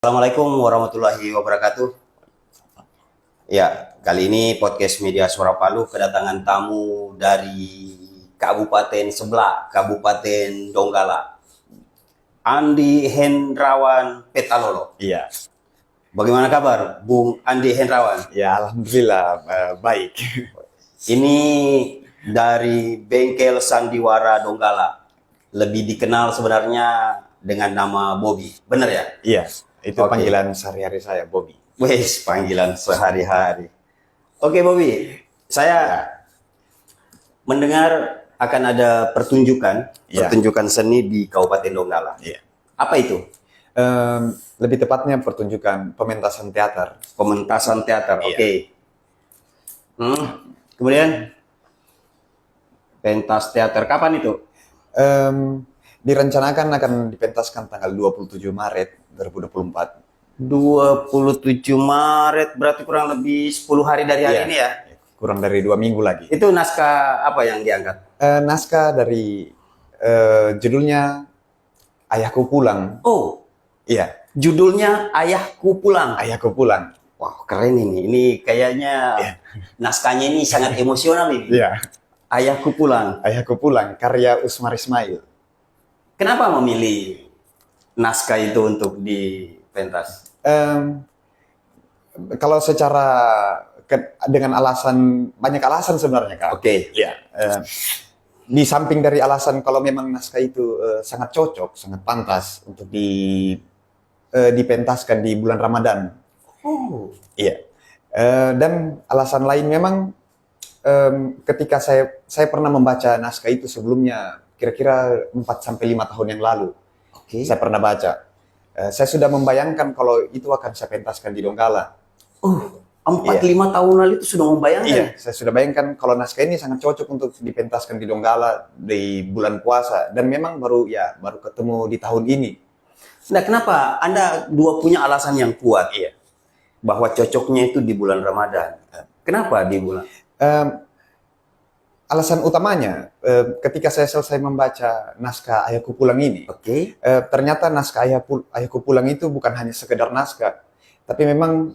Assalamualaikum warahmatullahi wabarakatuh. Ya, kali ini podcast Media Suara Palu kedatangan tamu dari kabupaten sebelah, Kabupaten Donggala, Andi Hendrawan Petalolo. Iya, Bagaimana kabar, Bung Andi Hendrawan? ya alhamdulillah baik. Ini dari Bengkel Sandiwara Donggala, lebih dikenal sebenarnya dengan nama Bobby, benar ya? Iya, itu Oke. panggilan sehari-hari saya, Bobby. Wes, panggilan sehari-hari. Oke, Bobby. Saya mendengar akan ada pertunjukan, Ya. pertunjukan seni di Kabupaten Donggala. Iya. Apa itu? Lebih tepatnya pertunjukan pementasan teater. Pementasan teater. Iya. Oke. Kemudian pentas teater kapan itu? Direncanakan akan dipentaskan tanggal 27 Maret 2024. 27 Maret, berarti kurang lebih 10 hari dari hari Iya. ini ya. Kurang dari 2 minggu lagi. Itu naskah apa yang diangkat? Naskah dari judulnya Ayahku Pulang. Oh, Iya, judulnya Ayahku Pulang. Ayahku Pulang. Wow, keren ini. Ini kayaknya Iya. naskahnya ini sangat emosional ini. Iya, Ayahku Pulang. Ayahku Pulang karya Usmar Ismail. Kenapa memilih naskah itu untuk dipentas? Kalau secara dengan alasan, banyak alasan sebenarnya, Kak. Oke. Ya. Di samping dari alasan kalau memang naskah itu sangat cocok, sangat pantas untuk dipentaskan di bulan Ramadan. Oh, Iya. Dan alasan lain memang ketika saya pernah membaca naskah itu sebelumnya, kira-kira 4-5 tahun yang lalu. oke. Saya pernah baca. Saya sudah membayangkan kalau itu akan saya pentaskan di Donggala. 4-5 tahun lalu itu sudah membayangkan. Iya, saya sudah bayangkan kalau naskah ini sangat cocok untuk dipentaskan di Donggala di bulan puasa, dan memang baru ketemu di tahun ini. Nah, kenapa Anda dua punya alasan yang kuat Iya. bahwa cocoknya itu di bulan Ramadan? Kenapa di bulan? Alasan utamanya, ketika saya selesai membaca naskah Ayahku Pulang ini, Oke. ternyata naskah Ayahku Pulang itu bukan hanya sekedar naskah, tapi memang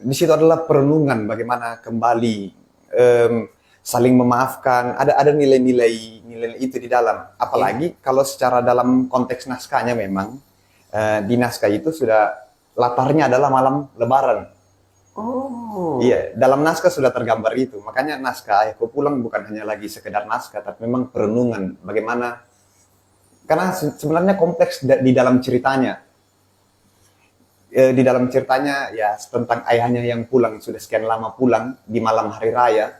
di situ adalah perenungan bagaimana kembali saling memaafkan. Ada nilai-nilai itu di dalam. Apalagi kalau secara dalam konteks naskahnya memang di naskah itu sudah latarnya adalah malam Lebaran. Oh. Iya, dalam naskah sudah tergambar itu. Makanya naskah Ayahku Pulang bukan hanya lagi sekedar naskah, tapi memang perenungan bagaimana. Karena sebenarnya kompleks di dalam ceritanya. Di dalam ceritanya ya tentang ayahnya yang pulang, sudah sekian lama pulang di malam hari raya,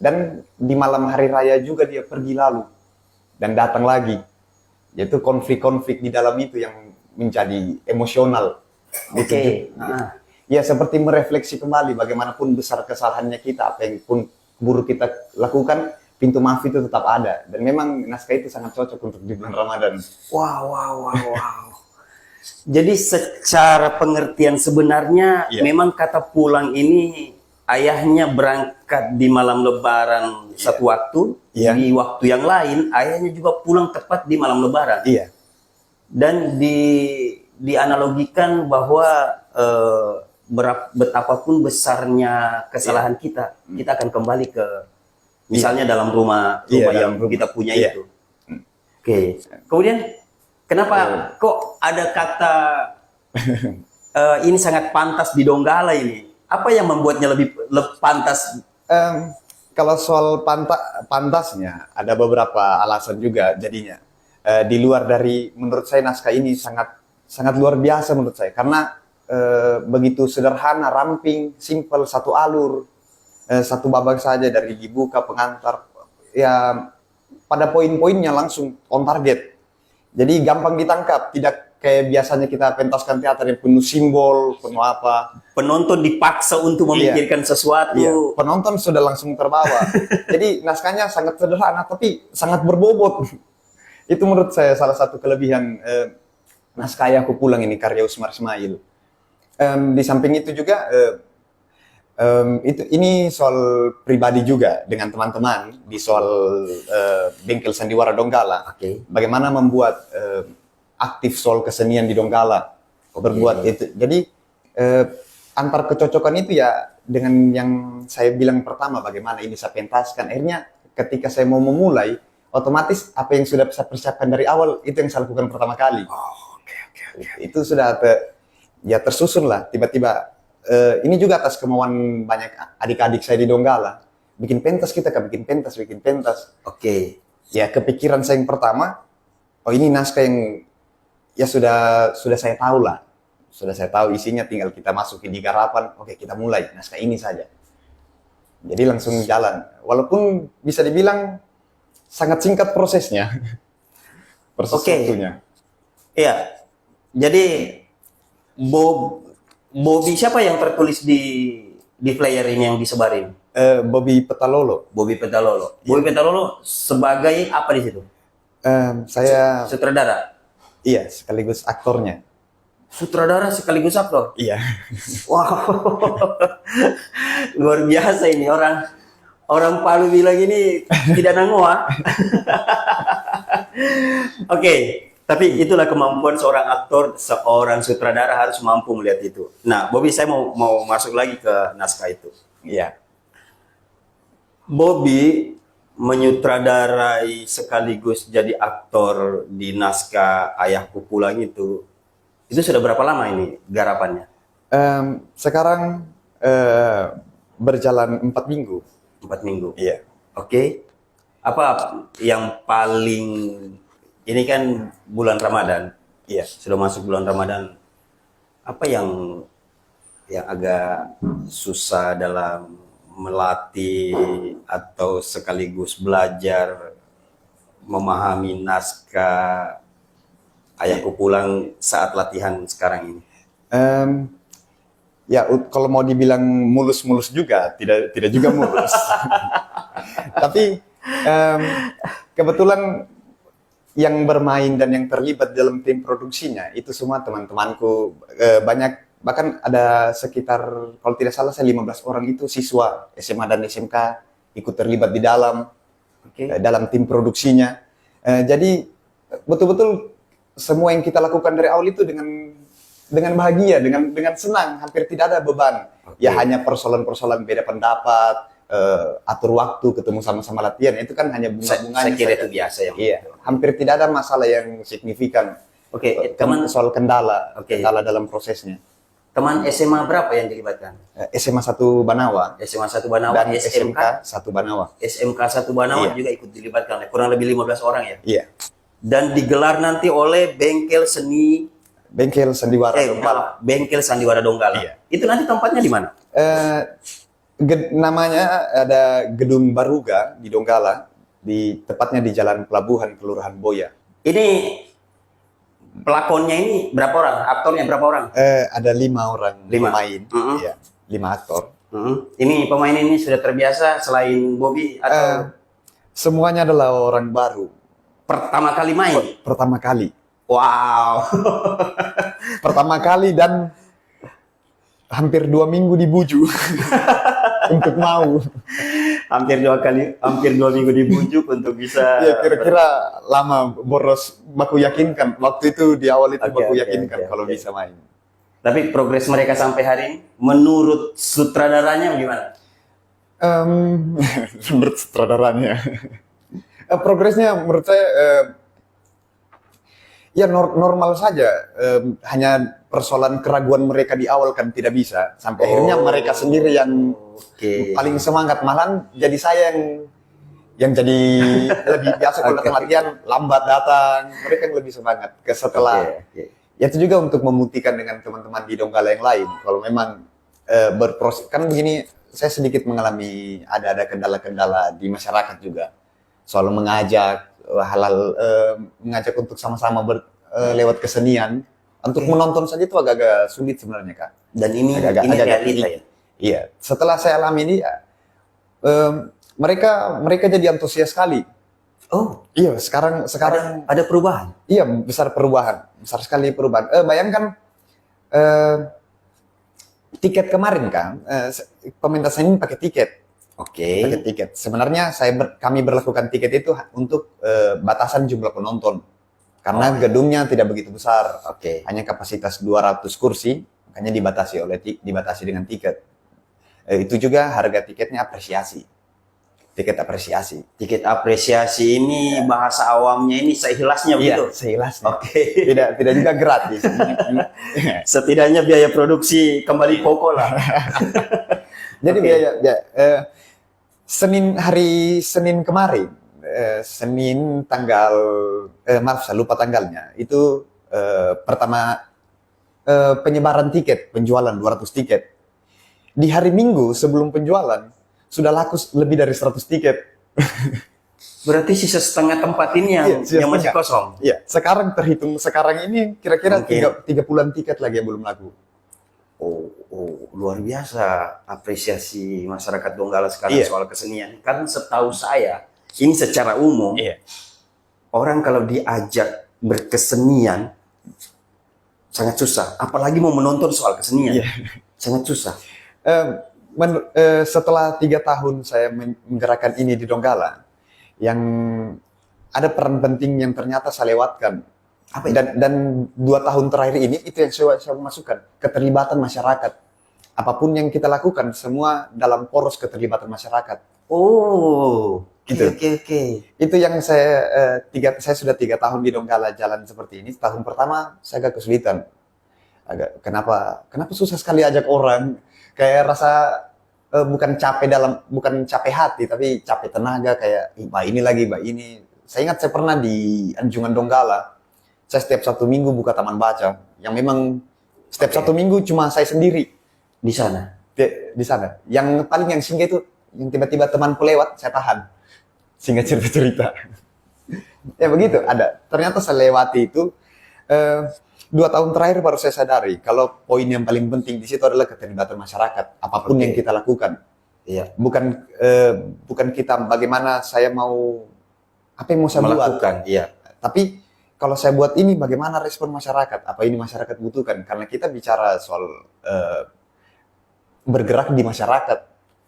dan di malam hari raya juga dia pergi lalu dan datang lagi, yaitu konflik-konflik di dalam itu yang menjadi emosional. Oke. Ya seperti merefleksi kembali bagaimanapun besar kesalahannya kita, apa yang pun buruk kita lakukan, pintu maaf itu tetap ada, dan memang naskah itu sangat cocok untuk di bulan Ramadan. Wow. Jadi secara pengertian sebenarnya Iya. memang kata pulang ini ayahnya berangkat di malam Lebaran satu waktu, Iya. di waktu yang lain ayahnya juga pulang tepat di malam Lebaran. Iya, Dan dianalogikan bahwa betapapun besarnya kesalahan kita akan kembali ke misalnya dalam rumah Iya, yang dalam rumah. kita punya Iya. itu. Oke. Kemudian kenapa kok ada kata ini sangat pantas di Donggala ini? Apa yang membuatnya lebih pantas? kalau soal pantasnya ada beberapa alasan juga jadinya. Di luar dari, menurut saya naskah ini sangat luar biasa menurut saya, karena begitu sederhana, ramping, simple, satu alur, satu babak saja dari dibuka pengantar, ya pada poin-poinnya langsung on target. Jadi gampang ditangkap, tidak kayak biasanya kita pentaskan teater yang penuh simbol, penuh apa. Penonton dipaksa untuk memikirkan sesuatu. Iya, penonton sudah langsung terbawa. Jadi naskahnya sangat sederhana tapi sangat berbobot. Itu menurut saya salah satu kelebihan naskah Ayahku Pulang ini karya Usmar Ismail. Di samping itu juga ini soal pribadi juga dengan teman-teman di soal Bengkel Sandiwara Donggala. Oke. Bagaimana membuat aktif soal kesenian di Donggala. berbuat itu. Jadi antar kecocokan itu ya dengan yang saya bilang pertama, bagaimana ini saya pentaskan. Akhirnya ketika saya mau memulai, otomatis apa yang sudah saya persiapkan dari awal itu yang saya lakukan pertama kali. Itu sudah ya tersusun lah. Tiba-tiba ini juga atas kemauan banyak adik-adik saya di Donggala. Bikin pentas kita kan, bikin pentas. Oke. Ya kepikiran saya yang pertama, oh ini naskah yang ya sudah saya tahu lah. Sudah saya tahu isinya, tinggal kita masukin di garapan. Oke, kita mulai naskah ini saja. Jadi langsung jalan. Walaupun bisa dibilang sangat singkat prosesnya. Proses waktunya. Iya. Jadi Bobby siapa yang tertulis di flyer ini yang disebarin? Bobby Petalolo. Bobby Petalolo. Bobby Petalolo sebagai apa di situ? Saya Sutradara. iya sekaligus aktornya. Sutradara sekaligus aktor. Iya. Wow. Luar biasa ini orang Palu bilang ini tidak nangoa. Oke, tapi itulah kemampuan seorang aktor, seorang sutradara harus mampu melihat itu. Nah, Bobby, saya mau masuk lagi ke naskah itu. Iya. Bobby menyutradarai sekaligus jadi aktor di naskah Ayahku Pulang itu sudah berapa lama ini garapannya? Sekarang berjalan 4 minggu. 4 minggu. Iya. Oke. Apa yang paling, ini kan bulan Ramadan. Iya. Sudah masuk bulan Ramadan. Apa yang agak susah dalam melatih atau sekaligus belajar memahami naskah Ayahku Pulang saat latihan sekarang ini? Ya kalau mau dibilang mulus-mulus juga, tidak juga mulus. Tapi kebetulan yang bermain dan yang terlibat dalam tim produksinya itu semua teman-temanku, banyak, bahkan ada sekitar kalau tidak salah saya 15 orang itu siswa SMA dan SMK ikut terlibat di dalam dalam tim produksinya. Jadi betul-betul semua yang kita lakukan dari awal itu dengan bahagia, dengan senang, hampir tidak ada beban. Ya hanya persoalan-persoalan beda pendapat, atur waktu, ketemu sama-sama latihan, itu kan hanya bunga-bunga. Saya kira itu biasa ya. Iya, hampir tidak ada masalah yang signifikan. Teman soal kendala dalam prosesnya. Teman SMA berapa yang dilibatkan? SMA 1 Banawa. SMA 1 Banawa Dan SMK 1 Banawa. SMK 1 Banawa juga ikut dilibatkan, kurang lebih 15 orang ya? Iya. Dan digelar nanti oleh Bengkel Sandiwara Donggala. Bengkel Sandiwara Donggala. Iya. Itu nanti tempatnya di mana? Namanya ada Gedung Baruga di Donggala, tepatnya di Jalan Pelabuhan, Kelurahan Boya. Ini pelakonnya ini berapa orang? Aktornya berapa orang? Ada 5 orang pemain. Iya, 5 aktor. Ini pemain ini sudah terbiasa selain Bobby atau semuanya adalah orang baru. Pertama kali main? Pertama kali. Wow. Pertama kali dan hampir 2 minggu dibujuk untuk mau. Hampir 2 minggu dibujuk untuk bisa. Ya kira-kira lama, boros, baku yakinkan. Waktu itu di awal itu baku yakinkan kalau bisa main. Tapi progres mereka sampai hari ini, menurut sutradaranya gimana? Menurut sutradaranya. Progresnya menurut saya ya normal saja, hanya persoalan keraguan mereka di awal kan tidak bisa, sampai akhirnya mereka sendiri yang paling semangat, malahan jadi saya yang jadi lebih biasa kalau datang latihan lambat datang, mereka yang lebih semangat setelah ya itu juga untuk membuktikan dengan teman-teman di Donggala yang lain kalau memang berproses. Kan begini, saya sedikit mengalami ada kendala-kendala di masyarakat juga soal mengajak halal, mengajak untuk sama-sama lewat kesenian. Untuk menonton saja itu agak-agak sulit sebenarnya, Kak. Dan ini realita ya? Iya. Setelah saya alami ini, mereka jadi antusias sekali. Oh, iya. Sekarang ada perubahan. Iya, besar sekali perubahan. Bayangkan tiket kemarin kan, pementasan ini pakai tiket. Pakai tiket. Sebenarnya kami berlakukan tiket itu untuk batasan jumlah penonton. Karena gedungnya tidak begitu besar. Oke. Hanya kapasitas 200 kursi, makanya dibatasi dengan tiket. Itu juga harga tiketnya apresiasi. Tiket apresiasi. Tiket apresiasi ini bahasa awamnya ini seikhlasnya begitu. Iya, seikhlasnya. Oke. Tidak juga gratis. Setidaknya biaya produksi kembali pokok lah. Jadi Oke. hari Senin kemarin, Senin tanggal, maaf saya lupa tanggalnya, itu pertama penyebaran tiket, penjualan 200 tiket. Di hari Minggu sebelum penjualan, sudah laku lebih dari 100 tiket. Berarti sisa setengah tempat ini Iya, sisa yang masih setengah. kosong. Iya, sekarang ini kira-kira Oke. 30-an tiket lagi yang belum laku. Luar biasa apresiasi masyarakat Donggala sekarang Iya. soal kesenian. Karena setahu saya, ini secara umum, Iya. orang kalau diajak berkesenian, sangat susah. Apalagi mau menonton soal kesenian. Iya. Sangat susah. Setelah 3 tahun saya menggerakkan ini di Donggala, yang ada peran penting yang ternyata saya lewatkan. Apa itu? Dan 2 tahun terakhir ini itu yang saya masukkan, keterlibatan masyarakat. Apapun yang kita lakukan, semua dalam poros keterlibatan masyarakat. Oh, Gitu. oke. Itu yang saya sudah 3 tahun di Donggala jalan seperti ini. Tahun pertama saya agak kesulitan. Kenapa susah sekali ajak orang? Kayak rasa bukan capek hati, tapi capek tenaga, kayak mbak ini lagi, mbak ini. Saya ingat saya pernah di Anjungan Donggala. Saya setiap Sabtu Minggu buka taman baca, yang memang setiap Sabtu Minggu cuma saya sendiri Di sana. di sana. Yang paling yang singgah itu, yang tiba-tiba temanku lewat, saya tahan. Singkat cerita. Ya begitu, ada. Ternyata saya lewati itu. 2 tahun terakhir baru saya sadari kalau poin yang paling penting di situ adalah keterlibatan masyarakat. Apapun Oke. yang kita lakukan, Iya. bukan kita bagaimana saya mau apa yang mau saya buat, Melakukan, iya. tapi kalau saya buat ini bagaimana respon masyarakat, apa ini masyarakat butuhkan. Karena kita bicara soal bergerak di masyarakat,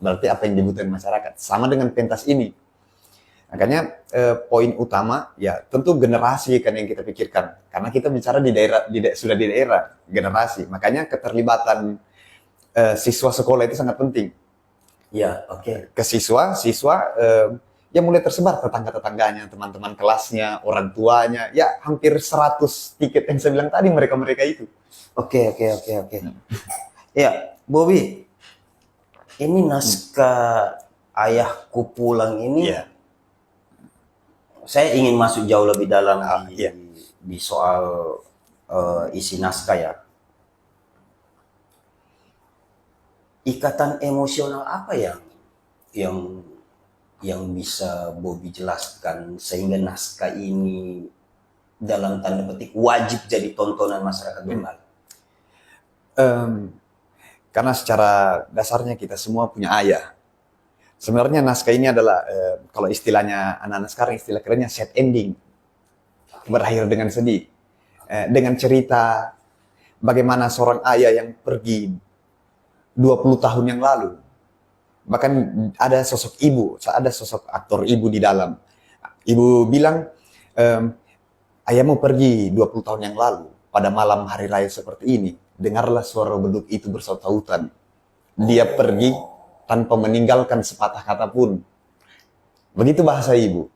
berarti apa yang dibutuhkan masyarakat. Sama dengan pentas ini. Makanya poin utama ya tentu generasi kan yang kita pikirkan, karena kita bicara sudah di daerah generasi. Makanya keterlibatan siswa sekolah itu sangat penting. Iya, oke. Ke siswa ya mulai tersebar tetangga-tetangganya, teman-teman kelasnya, orang tuanya, ya hampir 100 tiket yang saya bilang tadi mereka itu. Oke. Ya, Bobby, ini naskah Ayahku Pulang ini, Iya. saya ingin masuk jauh lebih dalam Iya. di soal isi naskah ya. Ikatan emosional apa yang bisa Bobby jelaskan sehingga naskah ini dalam tanda petik wajib jadi tontonan masyarakat Donggala? Karena secara dasarnya kita semua punya ayah. Sebenarnya naskah ini adalah kalau istilahnya anak-anak sekarang, istilah kerennya sad ending, berakhir dengan sedih, dengan cerita bagaimana seorang ayah yang pergi 20 tahun yang lalu, bahkan ada sosok ibu, ada sosok aktor ibu di dalam. Ibu bilang, ayahmu pergi 20 tahun yang lalu pada malam hari raya seperti ini, dengarlah suara beduk itu bersaut-sautan. Dia pergi tanpa meninggalkan sepatah kata pun. Begitu bahasa ibu.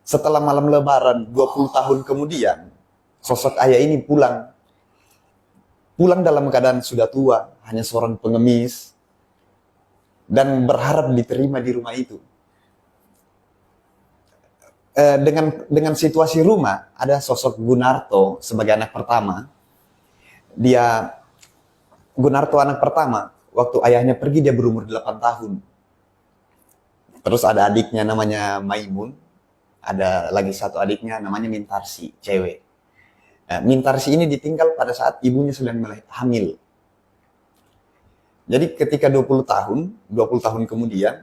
Setelah malam lebaran 20 tahun kemudian, sosok ayah ini pulang. Pulang dalam keadaan sudah tua, hanya seorang pengemis, dan berharap diterima di rumah itu. Dengan situasi rumah, ada sosok Gunarto sebagai anak pertama. Gunarto anak pertama, waktu ayahnya pergi dia berumur 8 tahun. Terus ada adiknya namanya Maimun, ada lagi satu adiknya namanya Mintarsi, cewek. Mintarsi ini ditinggal pada saat ibunya sedang hamil. Jadi ketika 20 tahun kemudian,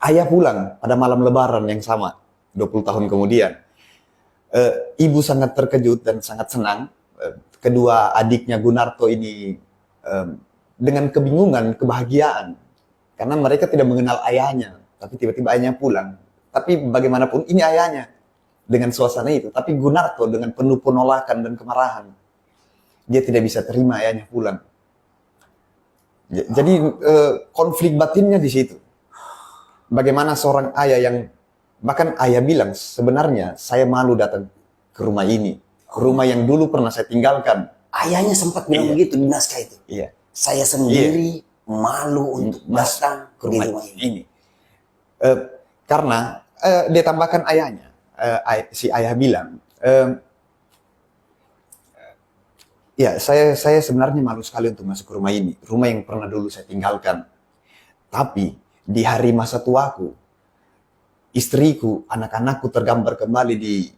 ayah pulang pada malam lebaran yang sama, 20 tahun kemudian. Ibu sangat terkejut dan sangat senang. Kedua adiknya Gunarto ini dengan kebingungan, kebahagiaan. Karena mereka tidak mengenal ayahnya, tapi tiba-tiba ayahnya pulang. Tapi bagaimanapun ini ayahnya. dengan suasana itu. Tapi Gunarto dengan penuh penolakan dan kemarahan, dia tidak bisa terima ayahnya pulang. Jadi konflik batinnya di situ. Bagaimana seorang ayah yang, bahkan ayah bilang, sebenarnya saya malu datang ke rumah ini, ke rumah yang dulu pernah saya tinggalkan. Ayahnya sempat bilang begitu di naskah itu. Iya. Saya sendiri malu untuk datang ke rumah ini. Karena dia tambahkan ayahnya, si ayah bilang, ya saya sebenarnya malu sekali untuk masuk ke rumah ini, rumah yang pernah dulu saya tinggalkan. Tapi di hari masa tuaku, istriku, anak-anakku tergambar kembali di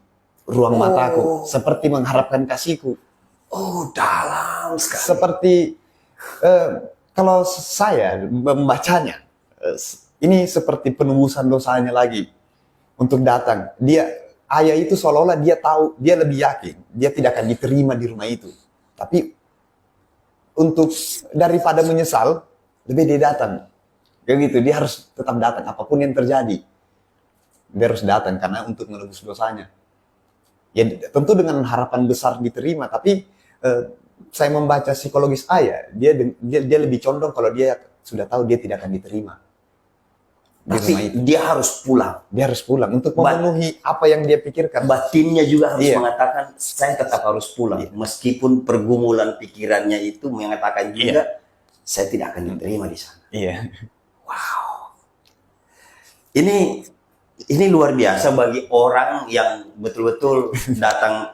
ruang mataku, seperti mengharapkan kasihku. Oh, dalam sekali. Seperti kalau saya membacanya, ini seperti penebusan dosanya lagi untuk datang. Ayah itu seolah-olah dia tahu, dia lebih yakin dia tidak akan diterima di rumah itu. Tapi untuk daripada menyesal, lebih dia datang. Kayak gitu, dia harus tetap datang apapun yang terjadi. Dia harus datang karena untuk menebus dosanya. Ya tentu dengan harapan besar diterima, tapi saya membaca psikologis ayah, dia lebih condong kalau dia sudah tahu dia tidak akan diterima. Tapi dia harus pulang. Dia harus pulang untuk memenuhi apa yang dia pikirkan. Batinnya juga harus mengatakan, saya tetap harus pulang. Meskipun pergumulan pikirannya itu mengatakan juga, saya tidak akan diterima di sana. Iya. Wow. Ini luar biasa bagi orang yang betul-betul datang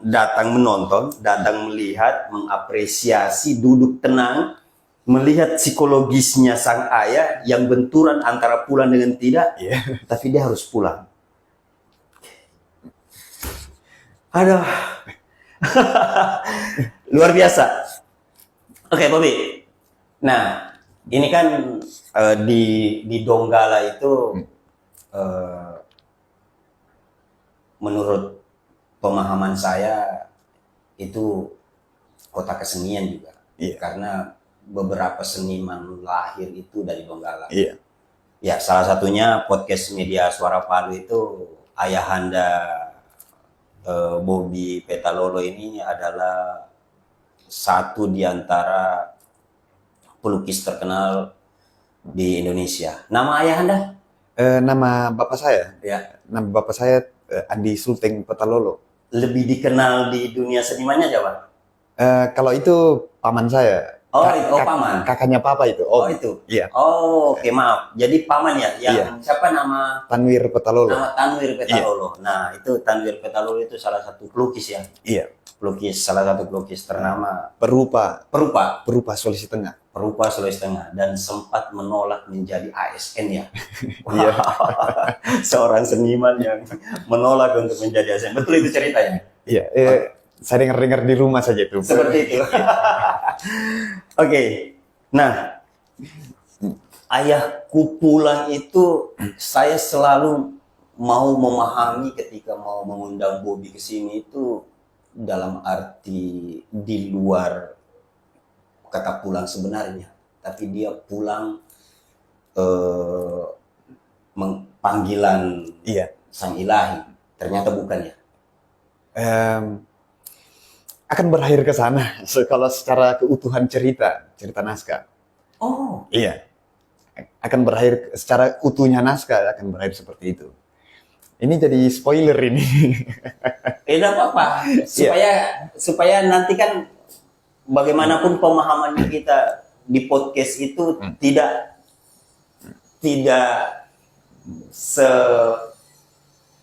menonton, datang melihat, mengapresiasi, duduk tenang, melihat psikologisnya sang ayah yang benturan antara pulang dengan tidak, tapi dia harus pulang. Aduh, luar biasa. Oke, Bobby. Nah, ini kan di Donggala itu menurut pemahaman saya itu kota kesenian juga. Karena beberapa seniman lahir itu dari Donggala. Ya, salah satunya podcast media Suara Palu itu ayahanda Bobby Petalolo ini adalah satu di antara pelukis terkenal di Indonesia. Nama ayahanda? Nama bapak saya? Ya. Nama bapak saya Andi Sulteng Petalolo. Lebih dikenal di dunia senimannya siapa? Kalau itu paman saya. Paman. Kakaknya papa itu. Itu. Iya. Oke, maaf. Jadi paman ya. Yang siapa nama? Tanwir Petalolo. Nama Tanwir Petalolo. Nah, itu Tanwir Petalolo itu salah satu pelukis ya. Iya. Salah satu pelukis ternama. Perupa Sulawesi Tengah. Dan sempat menolak menjadi ASN ya. Iya. Seorang seniman yang menolak untuk menjadi ASN. Betul itu ceritanya? Iya. Saya dengar di rumah saja itu. Seperti itu. Oke. Nah, ayahku pulang itu saya selalu mau memahami ketika mau mengundang Bobby ke sini itu dalam arti di luar kata pulang sebenarnya, tapi dia pulang panggilan Sang Ilahi. Ternyata bukan ya. Akan berakhir ke sana kalau secara keutuhan cerita naskah. Oh. Iya. Akan berakhir secara utuhnya naskah, akan berakhir seperti itu. Ini jadi spoiler ini. Tidak apa-apa. Supaya nanti kan bagaimanapun pemahamannya kita di podcast itu tidak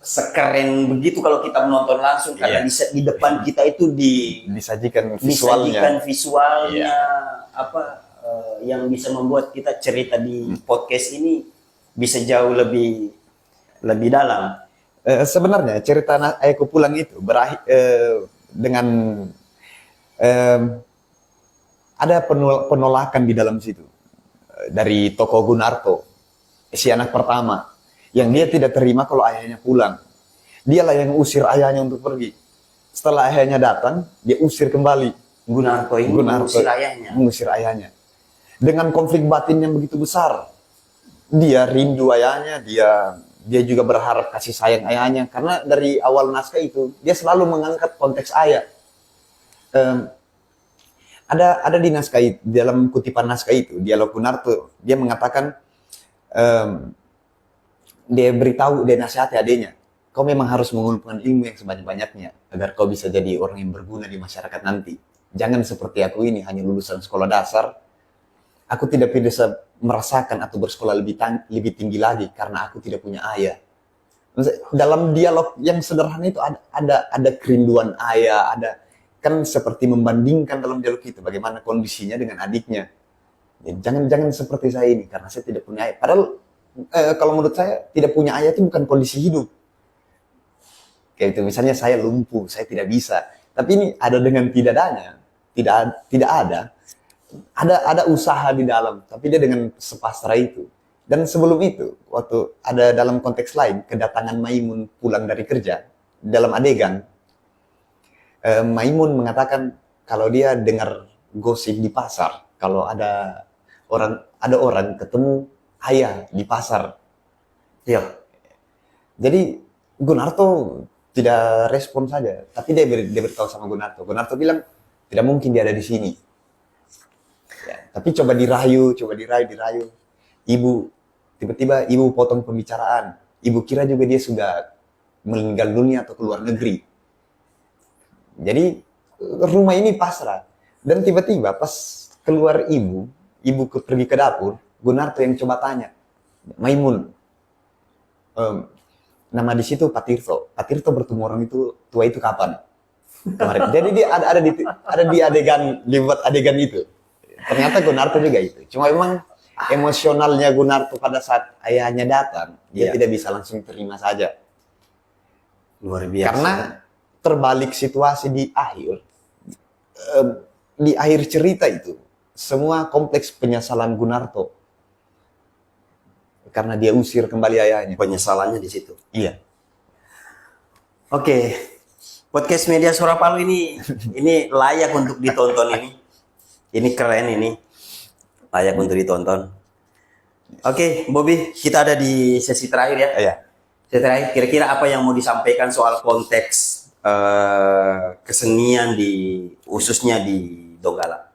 sekeren begitu kalau kita menonton langsung, karena di depan kita itu disajikan visualnya yang bisa membuat kita cerita di podcast ini bisa jauh lebih dalam. Sebenarnya cerita Ayahku Pulang itu berakhir dengan ada penolakan di dalam situ dari tokoh Gunarto, si anak pertama, yang dia tidak terima kalau ayahnya pulang. Dialah yang usir ayahnya untuk pergi. Setelah ayahnya datang, dia usir kembali. Gunarto ini mengusir ayahnya. Dengan konflik batin yang begitu besar. Dia rindu ayahnya, dia dia juga berharap kasih sayang ayahnya, karena dari awal naskah itu dia selalu mengangkat konteks ayah. Em, ada di naskah itu, dalam kutipan naskah itu, dialog Gunarto, dia mengatakan, em, dia beritahu, dia nasihati adiknya, kau memang harus mengumpulkan ilmu yang sebanyak-banyaknya agar kau bisa jadi orang yang berguna di masyarakat nanti. Jangan seperti aku ini, hanya lulusan sekolah dasar. Aku tidak bisa merasakan atau bersekolah lebih tinggi lagi karena aku tidak punya ayah. Dalam dialog yang sederhana itu ada kerinduan ayah, ada kan seperti membandingkan dalam dialog itu bagaimana kondisinya dengan adiknya. Ya, jangan seperti saya ini karena saya tidak punya ayah. Padahal kalau menurut saya tidak punya ayah itu bukan kondisi hidup. Kayak itu misalnya saya lumpuh, saya tidak bisa. Tapi ini ada dengan tidak adanya, tidak ada usaha di dalam, tapi dia dengan sepasrah itu. Dan sebelum itu, waktu ada dalam konteks lain, kedatangan Maimun pulang dari kerja, dalam adegan, Maimun mengatakan kalau dia dengar gosip di pasar, kalau ada orang ketemu ayah di pasar. Iya. Jadi Gunarto tidak respon saja, tapi dia beritahu sama Gunarto. Gunarto bilang tidak mungkin dia ada di sini. Ya, tapi coba dirayu. Tiba-tiba ibu potong pembicaraan. Ibu kira juga dia sudah meninggal dunia atau keluar negeri. Jadi rumah ini pasrah. Dan tiba-tiba pas keluar ibu pergi ke dapur, Gunarto yang coba tanya, Maimun, nama di situ Pak Tirto. Pak Tirto bertemu orang itu tua itu kapan? Kemarin. Jadi dia ada di adegan, dibuat adegan itu. Ternyata Gunarto juga itu. Cuma memang emosionalnya Gunarto pada saat ayahnya datang, dia tidak bisa langsung terima saja. Luar biasa. Karena terbalik situasi di akhir cerita itu, semua kompleks penyesalan Gunarto. Karena dia usir kembali ayahnya. Penyesalannya di situ. Iya. Oke. Podcast Media Suara Palu ini layak untuk ditonton ini. Ini keren ini. Layak untuk ditonton. Oke, Bobby, kita ada di sesi terakhir ya. Iya. Sesi terakhir, kira-kira apa yang mau disampaikan soal konteks kesenian khususnya di Donggala?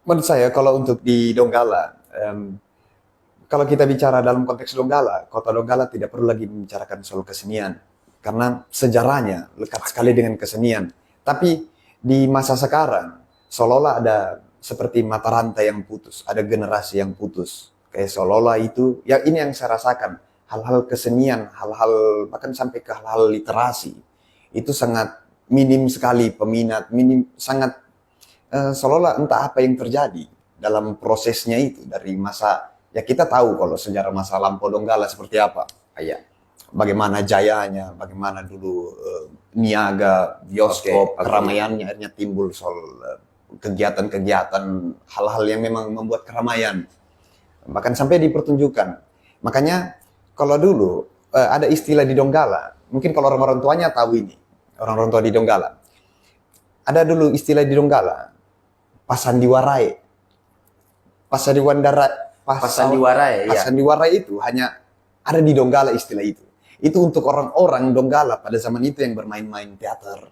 Menurut saya kalau untuk di Donggala, kalau kita bicara dalam konteks Donggala, kota Donggala tidak perlu lagi membicarakan soal kesenian. Karena sejarahnya lekat sekali dengan kesenian. Tapi di masa sekarang, seolah-olah ada seperti mata rantai yang putus, ada generasi yang putus. Kayak seolah-olah itu, ya ini yang saya rasakan, hal-hal kesenian, hal-hal bahkan sampai ke hal-hal literasi, itu sangat minim sekali peminat, sangat seolah-olah entah apa yang terjadi dalam prosesnya itu dari masa, ya kita tahu kalau sejarah masa lampau Donggala seperti apa, kayak bagaimana jayanya, bagaimana dulu niaga, bioskop, keramaiannya akhirnya timbul soal kegiatan-kegiatan, hal-hal yang memang membuat keramaian. Bahkan sampai dipertunjukkan. Makanya kalau dulu ada istilah di Donggala, mungkin kalau orang-orang tuanya tahu ini, orang-orang tua di Donggala. Ada dulu istilah di Donggala, pasandiwarai. Pasandiwarai itu hanya ada di Donggala istilah itu. Itu untuk orang-orang Donggala pada zaman itu yang bermain-main teater.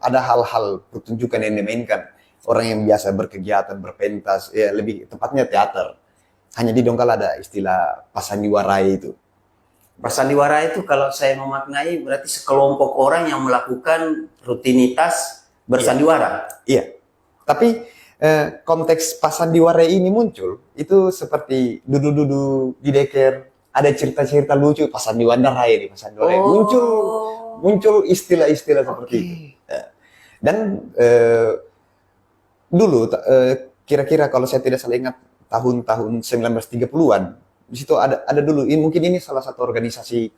Ada hal-hal pertunjukan yang dimainkan. Orang yang biasa berkegiatan, berpentas, ya lebih tepatnya teater. Hanya di Donggala ada istilah pasandiwarai itu. Pasandiwarai itu kalau saya memaknai berarti sekelompok orang yang melakukan rutinitas bersandiwara. Iya. Tapi konteks pasandiwarai ini muncul, itu seperti dudu-dudu di deker, ada cerita-cerita lucu pasandiwarai di pasandiwarai. Muncul istilah-istilah seperti itu. Dan dulu kira-kira kalau saya tidak salah ingat tahun-tahun 1930-an, di situ ada dulu, mungkin ini salah satu organisasi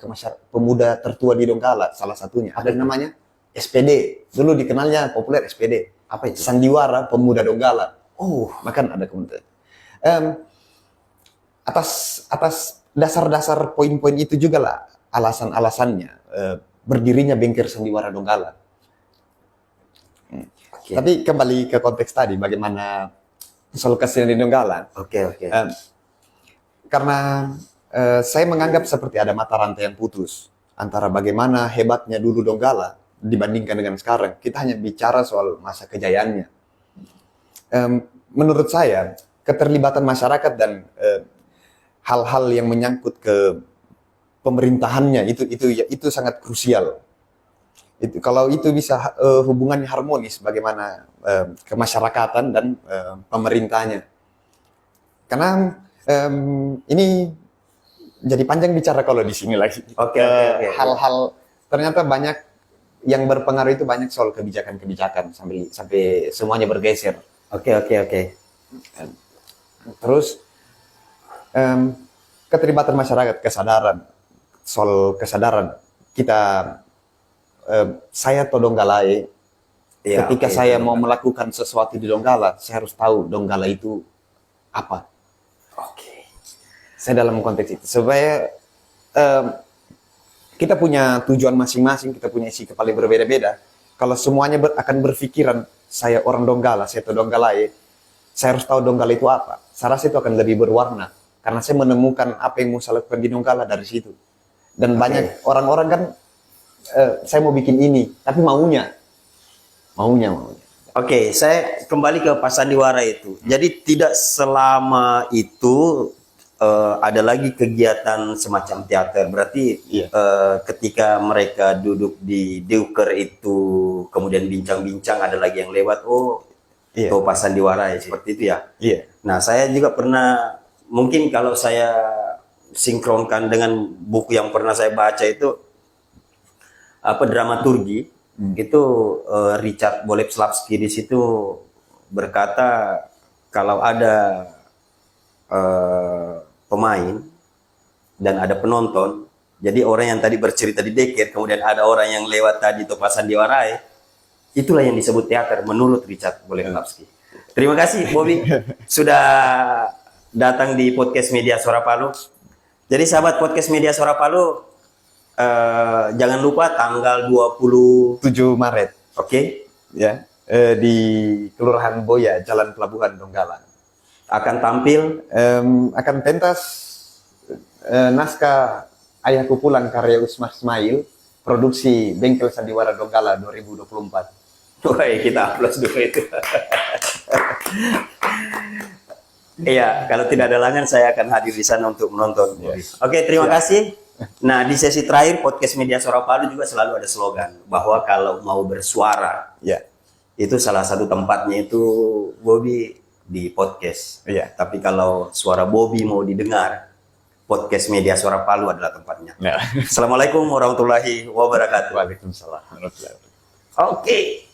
pemuda tertua di Donggala, salah satunya. Ada namanya SPD. Dulu dikenalnya populer SPD. Apa itu? Sandiwara Pemuda Donggala. Bahkan ada kemudian. Atas dasar-dasar poin-poin itu juga lah alasan-alasannya berdirinya Bengkel Sandiwara Donggala. Okay. Tapi kembali ke konteks tadi, bagaimana soal kesenian di Donggala. Oke. karena saya menganggap seperti ada mata rantai yang putus antara bagaimana hebatnya dulu Donggala dibandingkan dengan sekarang. Kita hanya bicara soal masa kejayaannya. Menurut saya, keterlibatan masyarakat dan hal-hal yang menyangkut ke pemerintahannya itu sangat krusial. Kalau itu bisa hubungannya harmonis, bagaimana kemasyarakatan dan pemerintahnya. Karena ini jadi panjang bicara kalau di sini lagi. Oke. Hal-hal ternyata banyak yang berpengaruh, itu banyak soal kebijakan sampai semuanya bergeser. Oke. Terus keterlibatan masyarakat, kesadaran kita. Saya atau Donggalae, ketika saya mau melakukan sesuatu di Donggala, saya harus tahu Donggala itu apa. Oke. Saya dalam konteks itu supaya kita punya tujuan masing-masing, kita punya isi kepala yang berbeda-beda. Kalau semuanya akan berpikiran saya orang Donggala, saya atau Donggalae, saya harus tahu Donggala itu apa. Saya rasa itu akan lebih berwarna karena saya menemukan apa yang mau saya lakukan di Donggala dari situ. Dan banyak orang-orang kan, saya mau bikin ini, tapi maunya. Oke, saya kembali ke Pak Sandiwara itu. Jadi tidak selama itu ada lagi kegiatan semacam teater. Berarti ketika mereka duduk di Deuker itu, kemudian bincang-bincang, ada lagi yang lewat, itu Pak Sandiwara ya, seperti itu ya. Iya. Nah, saya juga pernah, mungkin kalau saya sinkronkan dengan buku yang pernah saya baca itu, dramaturgi itu Richard Boleslavsky di situ berkata kalau ada pemain dan ada penonton, jadi orang yang tadi bercerita di Deket, kemudian ada orang yang lewat tadi itu Pak Sandiwara, itulah yang disebut teater menurut Richard Boleslavsky. Terima kasih Bobby sudah datang di podcast Media Suara Palu. Jadi sahabat podcast Media Suara Palu, jangan lupa tanggal 27 Maret, ya, di Kelurahan Boya, Jalan Pelabuhan Donggala. Akan tampil, akan pentas naskah Ayahku Pulang karya Usman Ismail, produksi Bengkel Sandiwara Donggala 2024. Woi, kita aplaus dulu itu. Iya, kalau tidak ada halangan saya akan hadir di sana untuk menonton. Yes. Oke, terima kasih. Nah, di sesi terakhir podcast Media Suara Palu juga selalu ada slogan bahwa kalau mau bersuara, itu salah satu tempatnya itu Bobby di podcast. Tapi kalau suara Bobby mau didengar, podcast Media Suara Palu adalah tempatnya. Assalamualaikum warahmatullahi wabarakatuh. Waalaikumsalam warahmatullahi wabarakatuh. Oke.